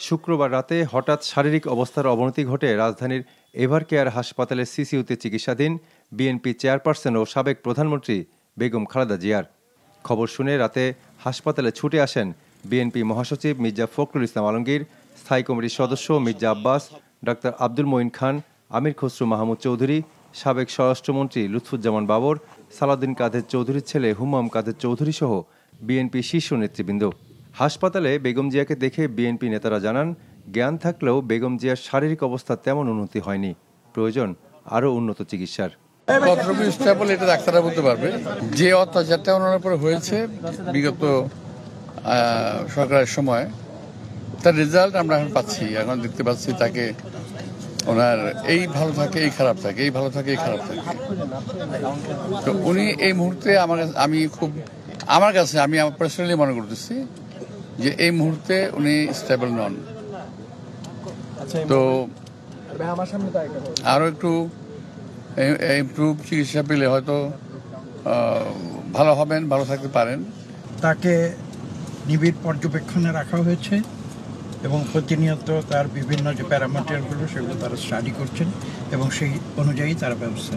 শুক্রবার রাতে হঠাৎ শারীরিক অবস্থার অবনতি ঘটে রাজধানীর এভার কেয়ার হাসপাতালের সিসিইউতে চিকিৎসাধীন বিএনপি চেয়ারপারসন ও সাবেক প্রধানমন্ত্রী বেগম খালেদা জিয়ার। খবর শুনে রাতে হাসপাতালে ছুটে আসেন বিএনপি মহাসচিব মির্জা ফখরুল ইসলাম আলমগীর, স্থায়ী কমিটির সদস্য মির্জা আব্বাস, ডাক্তার আব্দুল মঈন খান, আমির খসরু মাহমুদ চৌধুরী, সাবেক স্বরাষ্ট্রমন্ত্রী লুৎফুজ্জামান বাবর, সালাউদ্দিন কাদের চৌধুরীর ছেলে হুমায়ুন কাদের চৌধুরী সহ বিএনপি শীর্ষ নেতৃবৃন্দ। হাসপাতালে বেগম জিয়াকে দেখে বিএনপি নেতারা জানান, জ্ঞান থাকলেও বেগম জিয়ার শারীরিক অবস্থা তেমন উন্নতি হয়নি, প্রয়োজন আরও উন্নত চিকিৎসার। কতটুকু স্টেবল এটা ডাক্তাররা বলতে পারবে। যে অত্যাচারটা ওনার উপরে হয়েছে বিগত সরকারের সময়, তার রেজাল্ট আমরা এখন পাচ্ছি। এখন দেখতে পাচ্ছি তাকে ওনার এই ভালো থাকে এই খারাপ থাকে, এই ভালো থাকে এই খারাপ থাকে। তো উনি এই মুহূর্তে আমার কাছে আমি পার্সোনালি মনে করতেছি যে এই মুহূর্তে উনি স্টেবল নন। তো আরো একটু ইমপ্রুভ চিকিৎসা পেলে হয়তো ভালো হবেন, ভালো থাকতে পারেন। তাকে নিবিড় পর্যবেক্ষণে রাখা হয়েছে এবং প্রতিনিয়ত তার বিভিন্ন যে প্যারামিটারগুলো সেগুলো তারা স্টাডি করছেন এবং সেই অনুযায়ী তারা ব্যবস্থা